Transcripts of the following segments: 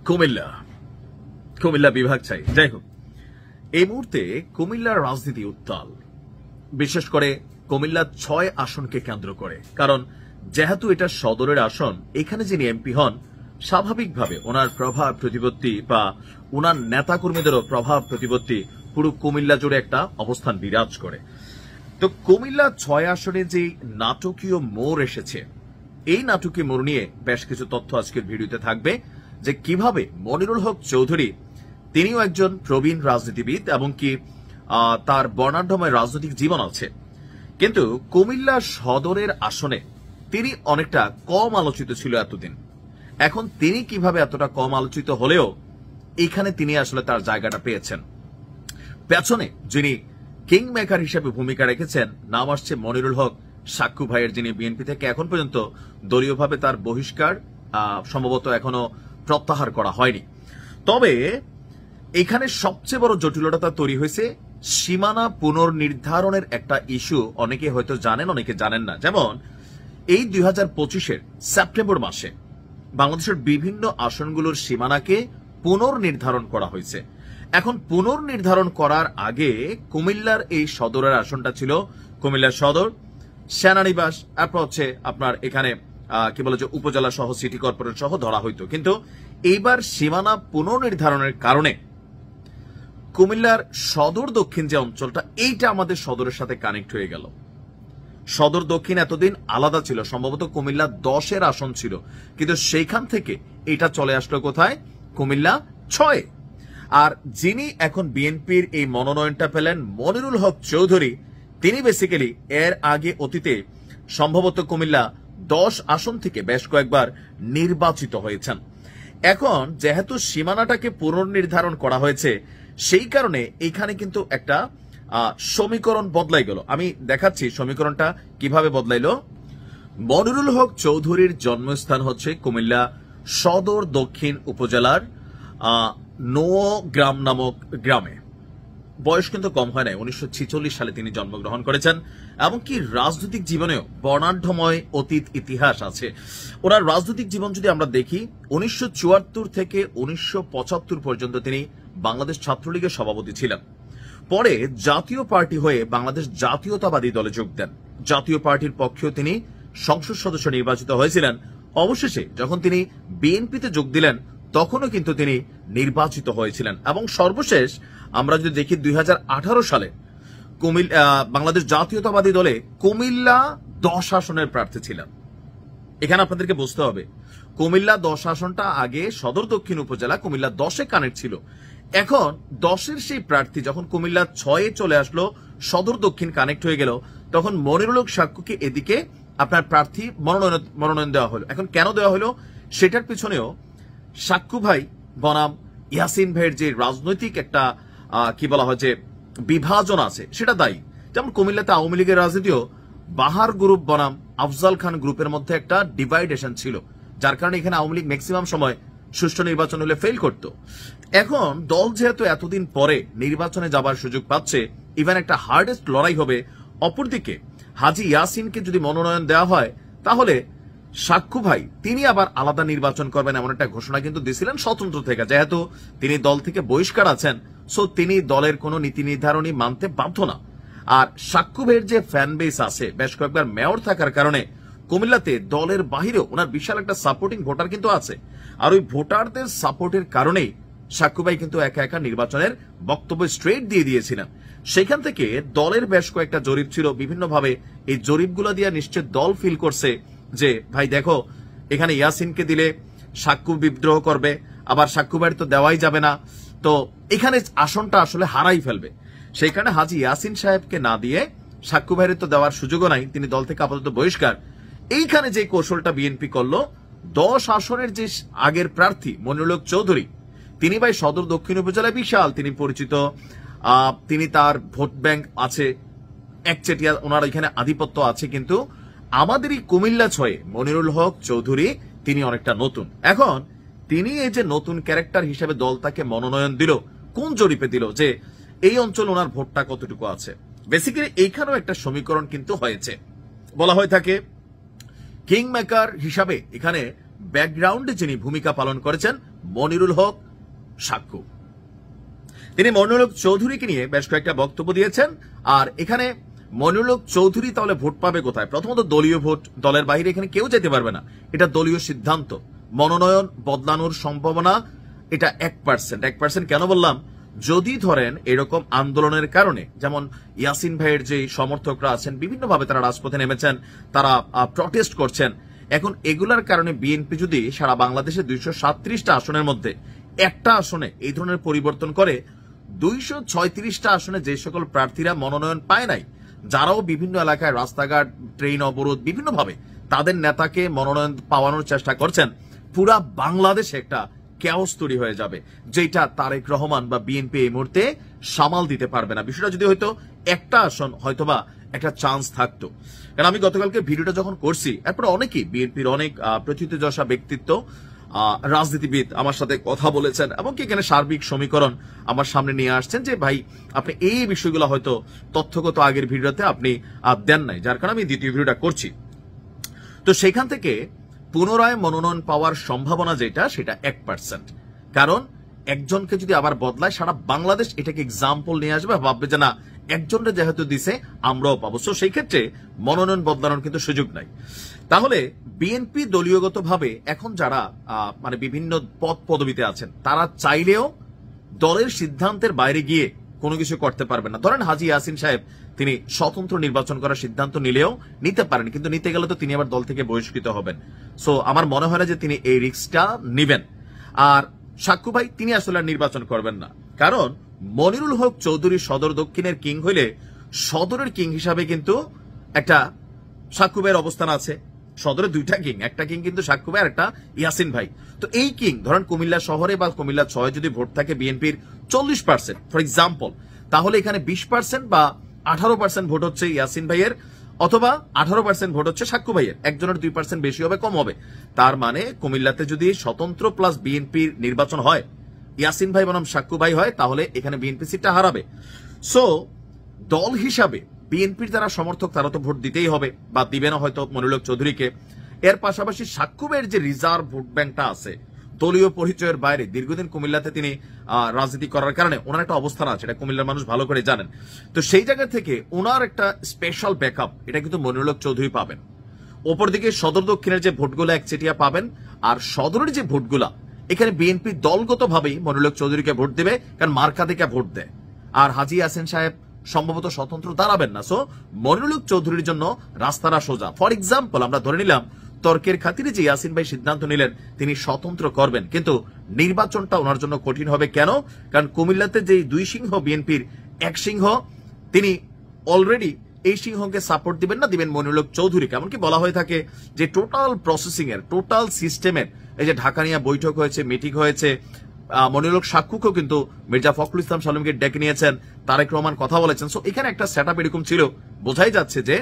কুমিল্লা কুমিল্লা বিভাগ চাই। যাই হোক, এই মুহূর্তে কুমিল্লার রাজনীতি উত্তাল, বিশেষ করে কুমিল্লা ৬ আসনকে কেন্দ্র করে। কারণ যেহেতু এটা সদরের আসন, এখানে যিনি এমপি হন স্বাভাবিকভাবে ওনার প্রভাব প্রতিপত্তি বা ওনার নেতাকর্মীদেরও প্রভাব প্রতিপত্তি পুরো কুমিল্লা জুড়ে একটা অবস্থান বিরাজ করে। তো কুমিল্লা ৬ আসনে যে নাটকীয় মোড় এসেছে, এই নাটকীয় মোড় নিয়ে বেশ কিছু তথ্য আজকের ভিডিওতে থাকবে, যে কিভাবে মনিরুল হক চৌধুরী, তিনিও একজন প্রবীণ রাজনীতিবিদ এবং কি তার বর্ণাঢ্যময় রাজনৈতিক জীবন আছে, কিন্তু কুমিল্লা সদরের আসনে তিনি অনেকটা কম আলোচিত ছিল এতদিন। এখন তিনি কিভাবে এতটা কম আলোচিত হলেও এখানে তিনি আসলে তার জায়গাটা পেয়েছেন। পেছনে যিনি কিং মেকার হিসেবে ভূমিকা রেখেছেন, নাম আসছে মনিরুল হক সাক্কু ভাইয়ের, যিনি বিএনপি থেকে এখন পর্যন্ত দলীয়ভাবে তার বহিষ্কার সম্ভবত এখনো প্রত্যাহার করা হয়নি। তবে এখানে সবচেয়ে বড় জটিলতা তৈরি হয়েছে সীমানা পুনর্নির্ধারণের একটা ইস্যু। অনেকে হয়তো জানেন, অনেকে জানেন না। যেমন এই 2025-এর সেপ্টেম্বর মাসে বাংলাদেশের বিভিন্ন আসনগুলোর সীমানাকে পুনর্নির্ধারণ করা হয়েছে। এখন পুনর্নির্ধারণ করার আগে কুমিল্লার এই সদরের আসনটা ছিল কুমিল্লা সদর, সেনানিবাস, তারপর হচ্ছে আপনার এখানে কি বলে যে উপজেলা সহ সিটি কর্পোরেশন সহ ধরা হইতো। কিন্তু এইবার সীমানা পুনর্নির্ধারণের কারণে কুমিল্লার সদর দক্ষিণ যে অঞ্চলটা, এইটা আমাদের সদরের সাথে কানেক্ট হয়ে গেল। সদর দক্ষিণ এতদিন আলাদা ছিল, সম্ভবত কুমিল্লা 10-এর আসন ছিল, কিন্তু সেইখান থেকে এটা চলে আসলো কোথায়? কুমিল্লা 6-এ। আর যিনি এখন বিএনপির এই মনোনয়নটা পেলেন, মনিরুল হক চৌধুরী, তিনি বেসিক্যালি এর আগে অতীতে সম্ভবত কুমিল্লা 10 আসন থেকে বেশ কয়েকবার নির্বাচিত হয়েছেন। এখন যেহেতু সীমানাটাকে পুনর্নির্ধারণ করা হয়েছে, সেই কারণে এখানে কিন্তু একটা সমীকরণ বদলাই গেল। আমি দেখাচ্ছি সমীকরণটা কিভাবে বদলাইলো। মনিরুল হক চৌধুরীর জন্মস্থান হচ্ছে কুমিল্লা সদর দক্ষিণ উপজেলার নোগ্রাম নামক গ্রামে। বয়স কিন্তু কম হয় নাই, 1946 সালে তিনি জন্মগ্রহণ করেছেন। এমনকি রাজনৈতিক জীবনেও বর্ণাঢ্যময় অতীত ইতিহাস আছে। ওনার রাজনৈতিক জীবন যদি আমরা দেখি, 1974 থেকে 1975 পর্যন্ত তিনি বাংলাদেশ ছাত্রলীগের সভাপতি ছিলেন। পরে জাতীয় পার্টি হয়ে বাংলাদেশ জাতীয়তাবাদী দলে যোগ দেন। জাতীয় পার্টির পক্ষেও তিনি সংসদ সদস্য নির্বাচিত হয়েছিলেন। অবশেষে যখন তিনি বিএনপিতে যোগ দিলেন, তখনও কিন্তু তিনি নির্বাচিত হয়েছিলেন। এবং সর্বশেষ আমরা যদি দেখি 2018 সালে বাংলাদেশ জাতীয়তাবাদী দলে কুমিল্লা 10 আসনের প্রার্থী ছিলেন। এখানে আপনাদেরকে বুঝতে হবে, কুমিল্লা 10 আসনটা আগে সদর দক্ষিণ উপজেলা কুমিল্লা 10-এ কানেক্ট ছিল। এখন 10-এর সেই প্রার্থী যখন কুমিল্লা 6-এ চলে আসলো, সদর দক্ষিণ কানেক্ট হয়ে গেল, তখন মনিরুল হক সাক্কুকে এদিকে আপনার প্রার্থী মনোনয়ন দেওয়া হলো। এখন কেন দেওয়া হলো, সেটার পিছনেও সাক্কু ভাই বনাম ইয়াসিন ভাইয়ের যে রাজনৈতিক একটা কি বলা হয় যে বিভাজন আছে, সেটা দায়ী। যেমন কুমিল্লাতে আওয়ামী লীগের রাজনীতিও বাহার গ্রুপ বনাম আফজাল খান গ্রুপের মধ্যে একটা ডিভাইডেশন ছিল, যার কারণে এখানে আওয়ামী লীগ ম্যাক্সিমাম সময় সুষ্ঠু নির্বাচন হলে ফেল করত। এখন দল যেহেতু এতদিন পরে নির্বাচনে যাবার সুযোগ পাচ্ছে, ইভেন একটা হার্ডেস্ট লড়াই হবে। অপরদিকে হাজী ইয়াসিনকে যদি মনোনয়ন দেওয়া হয়, তাহলে সাক্কু ভাই তিনি আবার আলাদা নির্বাচন করবেন এমন একটা ঘোষণা কিন্তু দিয়েছিলেন স্বতন্ত্র থেকে। যেহেতু তিনি দল থেকে বহিষ্কার আছেন, সো তিনি দলের কোনো নীতি নির্ধারণী মানতে বাধ্য না। আর সাক্কু ভাইয়ের যে ফ্যান বেস আছে, বেশ কয়েকবার মেয়র থাকার কারণে কুমিল্লাতে দলের বাহিরেও ওনার বিশাল একটা সাপোর্টিং ভোটার কিন্তু আছে। আর ওই ভোটারদের সাপোর্টের কারণেই সাক্কু ভাই কিন্তু একা একা নির্বাচনের বক্তব্য স্ট্রেট দিয়ে দিয়েছিলেন। সেখান থেকে দলের বেশ কয়েকটা জরিপ ছিল, বিভিন্নভাবে এই জরিপগুলো দিয়ে নিশ্চয় দল ফিল করছে যে ভাই দেখো, এখানে ইয়াসিনকে দিলে সাক্কু বিদ্রোহ করবে, আবার সাক্কু ভাইয়ের তো দেওয়াই যাবে না, তো এখানে আসনটা আসলে হারাই ফেলবে। সেই কারণে হাজী ইয়াসিন সাহেবকে না দিয়ে সাক্কু ভাইয়ের তো দেওয়ার সুযোগও নাই, তিনি দল থেকে আপাতত বহিষ্কার। এইখানে যে কৌশলটা বিএনপি করলো, 10 আসনের যে আগের প্রার্থী মনিরুল হক চৌধুরী, তিনি ভাই সদর দক্ষিণ উপজেলায় বিশাল তিনি পরিচিত, তিনি তার ভোট ব্যাংক আছে, একচেটিয়া ওনার এখানে আধিপত্য আছে। কিন্তু আমাদের এই কুমিল্লা 6-এ মনিরুল হক চৌধুরী তিনি অনেকটা নতুন। এখন তিনি এই যে নতুন ক্যারেক্টার হিসেবে দল তাকে মনোনয়ন দিল, কোন জরিপে দিল যে এই অঞ্চল ওনার ভোটটা কতটুকু আছে? বেসিক্যালি এইখানেও একটা সমীকরণ কিন্তু হয়েছে। বলা হয়ে থাকে কিং মেকার হিসাবে এখানে ব্যাকগ্রাউন্ডে যিনি ভূমিকা পালন করেছেন মনিরুল হক সাক্কু। তিনি মনিরুল হক চৌধুরীকে নিয়ে বেশ কয়েকটা বক্তব্য দিয়েছেন। আর এখানে মনিরুল হক চৌধুরী তাহলে ভোট পাবে কোথায়? প্রথমত দলীয় ভোট, দলের বাইরে এখানে কেউ যেতে পারবে না, এটা দলীয় সিদ্ধান্ত। মনোনয়ন বদলানোর সম্ভাবনা এটা 1%। কেন বললাম? যদি ধরেন এরকম আন্দোলনের কারণে, যেমন ইয়াসিন ভাইয়ের যে সমর্থকরা আছেন বিভিন্নভাবে তারা রাজপথে নেমেছেন, তারা প্রটেস্ট করছেন, এখন এগুলার কারণে বিএনপি যদি সারা বাংলাদেশে 237টা আসনের মধ্যে একটা আসনে এই ধরনের পরিবর্তন করে, 236টা আসনে যে সকল প্রার্থীরা মনোনয়ন পায় নাই, যারাও বিভিন্ন এলাকায় রাস্তাঘাট, ট্রেন অবরোধ বিভিন্নভাবে তাদের নেতাকে মনোনয়ন পাওয়ানোর চেষ্টা করছেন, পুরা বাংলাদেশে একটা ক্যাওস তৈরি হয়ে যাবে, যেটা তারেক রহমান বা বিএনপি এই মুহূর্তে সামাল দিতে পারবে না। বিষয়টা যদি হয়তো একটা আসন হয়তোবা একটা চান্স থাকতো। কারণ আমি গতকালকে ভিডিওটা যখন করছি, এরপরে অনেকেই বিএনপির অনেক প্রথিতযশা ব্যক্তিত্ব, রাজনীতিবিদ আমার সাথে কথা বলেছেন এবং কি এখানে সার্বিক সমীকরণ আমার সামনে নিয়ে আসছেন যে ভাই আপনি এই বিষয়গুলো হয়তো তথ্যগত আগের ভিডিওতে আপনি দেন নাই, যার কারণে আমি দ্বিতীয় ভিডিওটা করছি। তো সেখান থেকে পুনরায় মনোনয়ন পাওয়ার সম্ভাবনা যেটা, সেটা 1%। কারণ একজনকে যদি আবার বদলায়, সারা বাংলাদেশ এটাকে এক্সাম্পল নিয়ে আসবে, ভাববে যে না একজনকে যেহেতু দিছে আমরাও পাবো। সো সেই ক্ষেত্রে মনোনয়ন বদলানোর কিন্তু সুযোগ নাই। তাহলে বিএনপি দলীয়গতভাবে এখন যারা মানে বিভিন্ন পদ পদবিতে আছেন, তারা চাইলেও দলের সিদ্ধান্তের বাইরে গিয়ে কোনো কিছু করতে পারবেন না। ধরেন হাজী ইয়াসিন সাহেব তিনি স্বতন্ত্র নির্বাচন করার সিদ্ধান্ত নিলেও নিতে পারেন, কিন্তু নিতে গেলে তো তিনি আবার দল থেকে বহিষ্কৃত হবেন। সো আমার মনে হয় না যে তিনি এই রিস্কটা নিবেন। আর সাক্কু ভাই তিনি আসলে নির্বাচন করবেন না, কারণ মনিরুল হক চৌধুরী সদর দক্ষিণের কিং হইলে সদরের কিং হিসাবে কিন্তু একটা সাক্কু ভাইয়ের অবস্থান আছে। সদরে দুইটা কিং, একটা কিং কিন্তু সাক্কু ভাই আর একটা ইয়াসিন ভাই। তো এই কিং ধরেন কুমিল্লা শহরে বা কুমিল্লা 6 যদি ভোট থাকে বিএনপির 40% ফর এক্সাম্পল, তাহলে এখানে 20% বা 18% ভোট হচ্ছে ইয়াসিন ভাইয়ের, অথবা 18% ভোট হচ্ছে সাক্কু ভাইয়ের। একজনের 2% বেশি হবে কম হবে। তার মানে কুমিল্লাতে যদি স্বতন্ত্র প্লাস বিএনপির নির্বাচন হয়, ইয়াসিন ভাই বনাম সাক্কু ভাই হয়, তাহলে এখানে বিএনপি সিটটা হারাবে। সো দল হিসাবে বিএনপির যারা সমর্থক তারা তো ভোট দিতেই হবে, বা দিবে না হয়তো মনিরুল হক চৌধুরীকে। এর পাশাপাশি সাক্কু ভাইয়ের যে রিজার্ভ ভোট ব্যাংকটা আছে, দলীয় পরিচয়ের বাইরে দীর্ঘদিন কুমিল্লাতে তিনি রাজনীতি করার কারণে ওনার একটা অবস্থান আছে, এটা কুমিল্লার মানুষ ভালো করে জানেন। তো সেই জায়গা থেকে ওনার একটা স্পেশাল ব্যাকআপ এটা কিন্তু মনিরুল হক চৌধুরী পাবেন। অপরদিকে সদর দক্ষিণের যে ভোটগুলো একচেটিয়া পাবেন, আর সদরের যে ভোটগুলা এখানে বিএনপি দলগতভাবেই মনিরুল হক চৌধুরীকে ভোট দেবে, কারণ মার্কা দেখে ভোট দেয়। আর হাজী ইয়াসিন সাহেব সম্ভবত স্বতন্ত্র দাঁড়াবেন না। সো মনিরুল হক চৌধুরীর জন্য রাস্তাটা সোজা। ফর এক্সাম্পল আমরা ধরে নিলাম তর্কের খাতিরে যে ইয়াসিন ভাই সিদ্ধান্ত নিলেন তিনি স্বতন্ত্র করবেন, কিন্তু নির্বাচনটা ওনার জন্য কঠিন হবে। কেন? কারণ কুমিল্লাতে যে 2 সিংহ বিএনপির 1 সিংহ, তিনি অলরেডি এই সিংহকে সাপোর্ট দিবেন না, দিবেন মনিরুল হক চৌধুরী। এমনকি বলা হয়ে থাকে যে টোটাল প্রসেসিং এর, টোটাল সিস্টেমের, এই যে ঢাকা নিয়ে বৈঠক হয়েছে, মিটিং হয়েছে, মনিরুল হক সাক্কুকেও কিন্তু মির্জা ফখরুল ইসলাম সালামকে ডেকে নিয়েছেন, তারেক রহমান কথা বলেছেন। সো এখানে একটা সেটআপ এরকম ছিল, বোঝাই যাচ্ছে যে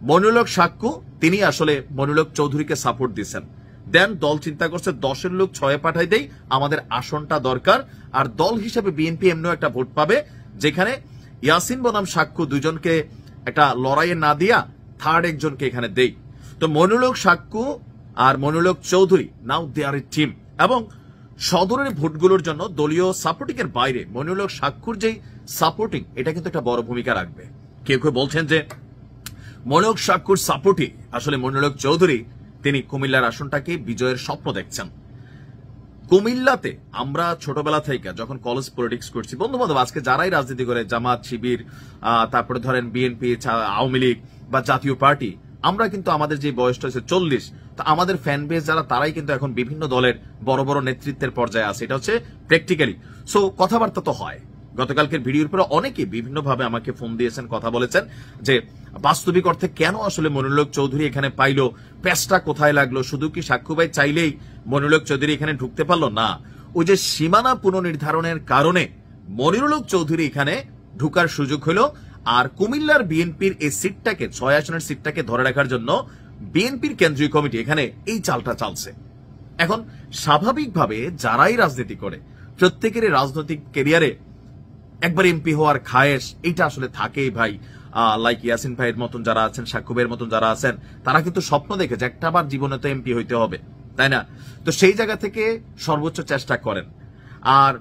মনিরুল হক সাক্কু তিনি আসলে মনিরুল হক চৌধুরীকে সাপোর্ট দিচ্ছেন। দেন দল চিন্তা করছে 10-এর লোক 6-এ পাঠাই দেই, আমাদের আসনটা দরকার। আর দল হিসেবে বিএনপি এমনিও একটা ভোট পাবে, যেখানে ইয়াসিন বনাম সাক্কু দুজনকে একটা লড়াইয়ে না দিয়া থার্ড একজনকে এখানে দেই। তো মনিরুল হক সাক্কু আর মনিরুল হক চৌধুরী নাও দে আর এ টিম। এবং সদরের ভোটগুলোর জন্য দলীয় সাপোর্টিং এর বাইরে মনিরুল হক সাক্কুর যেই সাপোর্টিং, এটা কিন্তু একটা বড় ভূমিকা রাখবে। কেউ কেউ বলছেন যে মনিরুল হক সাক্কুর সাপোর্টই আসলে মনিরুল হক চৌধুরী তিনি কুমিল্লার আসনটাকে বিজয়ের স্বপ্ন দেখছেন। কুমিল্লাতে আমরা ছোটবেলা থেকে যখন কলেজ পলিটিক্স করছি, বন্ধু বান্ধব আজকে যারাই রাজনীতি করে, জামাত, শিবির, তারপরে ধরেন বিএনপি, আওয়ামী লীগ বা জাতীয় পার্টি, আমরা কিন্তু আমাদের যে বয়সটা হচ্ছে 40, তো আমাদের ফ্যান বেস যারা, তারাই কিন্তু এখন বিভিন্ন দলের বড় বড় নেতৃত্বের পর্যায়ে আছে। এটা হচ্ছে প্র্যাকটিক্যালি। সো কথাবার্তা তো হয়। গতকালকের ভিডিওর পরে অনেকে বিভিন্নভাবে আমাকে ফোন দিয়েছেন, কথা বলেছেন যে বাস্তবিক অর্থে কেন আসলে মনিরুল হক চৌধুরী এখানে পাইলো, প্যাচটা কোথায় লাগলো, শুধু কি সাক্কু ভাই চাইলেই মনিরুল হক চৌধুরী এখানে ঢুকতে পারলো না, ওই যে সীমানা পুনর্নির্ধারণের কারণে মনিরুল হক চৌধুরী এখানে ঢুকার সুযোগ হলো। আর কুমিল্লার বিএনপির এই সিটটাকে, 6 আসনের সিটটাকে ধরে রাখার জন্য বিএনপির কেন্দ্রীয় কমিটি এখানে এই চালটা চালছে। এখন স্বাভাবিকভাবে যারাই রাজনীতি করে প্রত্যেকেরই রাজনৈতিক ক্যারিয়ারে একবার এমপি হওয়ার খায়েশ এইটা আসলে থাকেই ভাই। লাইক ইয়াসিন ভাইয়ের মতন যারা আছেন, সাক্কু ভাইয়ের মতন যারা আছেন, তারা কিন্তু স্বপ্ন দেখে যে একটা বার জীবনে তো এমপি হইতে হবে। তাই না? তো সেই জায়গা থেকে সর্বোচ্চ চেষ্টা করেন। আর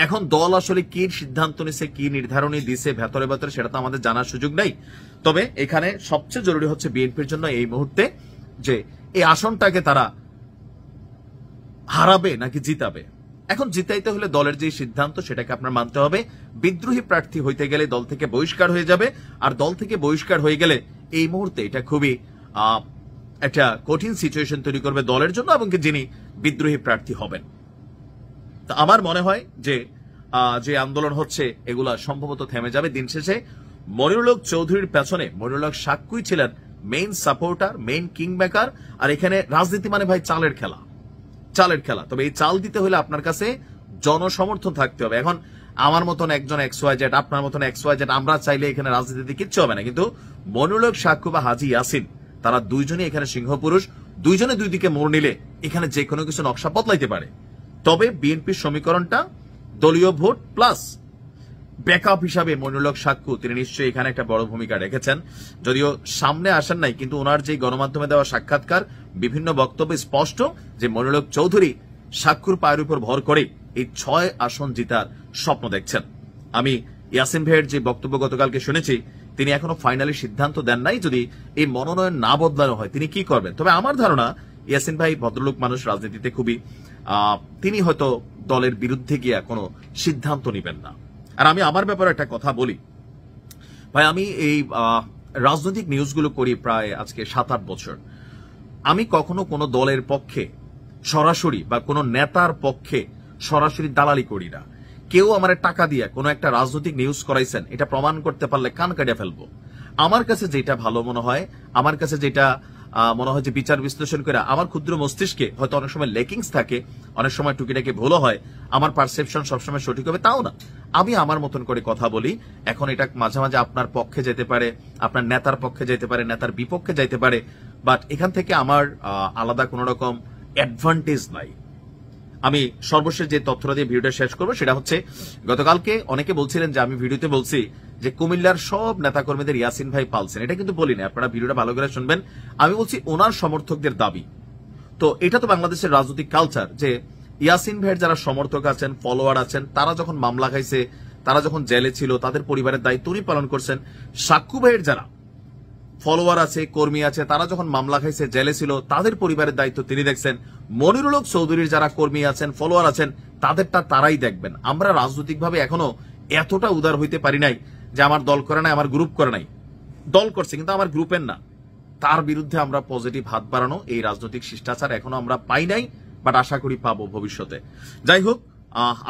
এখন দল আসলে কি সিদ্ধান্ত নিছে, কি নির্ধারণী দিছে ভেতরে ভেতরে, সেটা তো আমাদের জানার সুযোগ নেই। তবে এখানে সবচেয়ে জরুরি হচ্ছে বিএনপির জন্য এই মুহূর্তে যে এই আসনটাকে তারা হারাবে নাকি জিতাবে। এখন জিতাইতে হলে দলের যে সিদ্ধান্ত সেটাকে আপনার মানতে হবে। বিদ্রোহী প্রার্থী হইতে গেলে দল থেকে বহিষ্কার হয়ে যাবে, আর দল থেকে বহিষ্কার হয়ে গেলে এই মুহূর্তে এটা খুবই একটা কঠিন সিচুয়েশন তৈরি করবে দলের জন্য এবং যিনি বিদ্রোহী প্রার্থী হবেন। তা আমার মনে হয় যে যে আন্দোলন হচ্ছে এগুলা সম্ভবত থেমে যাবে। দিন শেষে মনিরুল হক চৌধুরীর পেছনে মনিরুল হক সাক্কুই ছিলেন main supporter, main king maker. আর এখানে রাজনীতি মানে ভাই চালের খেলা, চালের খেলা। তবে এই চাল দিতে হলে আপনার কাছে জনসমর্থন থাকতে হবে। এখন আমার মতন একজন XYZ, আপনার মতন XYZ, আমরা চাইলে এখানে রাজনীতিতে কিচ্ছু হবে না, কিন্তু মনিরুল হক সাক্কু বা হাজী ইয়াসিন তারা দুইজনই এখানে সিংহপুরুষ। দুইজনে দুই দিকে মোড় নিলে এখানে যে কোনো কিছু নকশা বদলাইতে পারে। তবে বিএনপির সমীকরণটা দলীয় ভোট প্লাস ব্যাকআপ হিসাবে মনিরুল হক সাক্কু তিনি নিশ্চয়ই এখানে একটা বড় ভূমিকা রেখেছেন। যদিও সামনে আসেন নাই, কিন্তু ওনার যে গণমাধ্যমে দেওয়া সাক্ষাৎকার, বিভিন্ন বক্তব্যে স্পষ্ট যে মনিরুল হক চৌধুরী সাক্কুর পায়ের উপর ভর করে এই 6 আসন জিতার স্বপ্ন দেখছেন। আমি ইয়াসিন ভাইয়ের যে বক্তব্য গতকালকে শুনেছি, তিনি এখনো ফাইনালি সিদ্ধান্ত দেন নাই যদি এই মনোনয়ন না বদলানো হয় তিনি কি করবেন। তবে আমার ধারণা ইয়াসিন ভাই ভদ্রলোক মানুষ, রাজনীতিতে খুবই তিনি হয়তো দলের বিরুদ্ধে গিয়ে কোনো সিদ্ধান্ত নেবেন না। আর আমি আমার ব্যাপারে একটা কথা বলি ভাই, আমি এই রাজনৈতিক নিউজগুলো করি প্রায় আজকে 7-8 বছর। আমি কখনো কোনো দলের পক্ষে সরাসরি বা কোনো নেতার পক্ষে সরাসরি দালালি করি না। কেউ আমার টাকা দিয়ে কোনো একটা রাজনৈতিক নিউজ করাইছেন, এটা প্রমাণ করতে পারলে কান কাটিয়ে ফেলবো। আমার কাছে যেটা ভালো মনে হয়, আমার কাছে যেটা মনে হয় যে বিচার বিশ্লেষণ করে আমার ক্ষুদ্র মস্তিষ্কে হয়তো অনেক সময় লেকিংস থাকে, অনেক সময় টুকিটাকি ভুলও হয়, আমার পারসেপশন সবসময় সঠিক হবে তাও না। আমি আমার মতন করে কথা বলি। এখন এটা মাঝে মাঝে আপনার পক্ষে যেতে পারে, আপনার নেতার পক্ষে যেতে পারে, নেতার বিপক্ষে যাইতে পারে, বাট এখান থেকে আমার আলাদা কোনো রকম অ্যাডভান্টেজ নাই। আমি সর্বশেষ যে তথ্যটা দিয়ে ভিডিওটা শেষ করবো সেটা হচ্ছে, গতকালকে অনেকে বলছিলেন যে আমি ভিডিওতে বলছি যে কুমিল্লার সব নেতাকর্মীদের ইয়াসিন ভাই পালছেন। এটা কিন্তু বলিনি, আপনারা ভিডিওটা ভালো করে শুনবেন। আমি বলছি ওনার সমর্থকদের দাবি। তো এটা তো বাংলাদেশের রাজনৈতিক কালচার যে ইয়াসিন ভাইয়ের যারা সমর্থক আছেন, ফলোয়ার আছেন, তারা যখন মামলা খাইছে, তারা যখন জেলে ছিল, তাদের পরিবারের দায়িত্ব উনি পালন করছেন। সাক্কু ভাইয়ের যারা ফলোয়ার আছে, কর্মী আছে, তারা যখন মামলা খাইছে, জেলে ছিল, তাদের পরিবারের দায়িত্ব তিনি দেখছেন। মনিরুল হক চৌধুরীর যারা কর্মী আছেন, ফলোয়ার আছেন, তাদেরটা তারাই দেখবেন। আমরা রাজনৈতিকভাবে এখনো এতটা উদার হইতে পারি নাই যে আমার দল করে নাই, আমার গ্রুপ করে নাই। দল করছে কিন্তু আমার গ্রুপের না, তার বিরুদ্ধে আমরা পজিটিভ হাত বাড়ানো এই রাজনৈতিক শিষ্টাচার এখনো আমরা পাই নাই, বাট আশা করি পাবো ভবিষ্যতে। যাই হোক,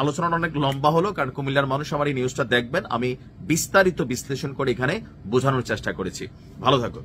আলোচনাটা অনেক লম্বা হলো, কারণ কুমিল্লার মানুষ আমার এই নিউজটা দেখবেন। আমি বিস্তারিত বিশ্লেষণ করে এখানে বোঝানোর চেষ্টা করেছি। ভালো থাকুন।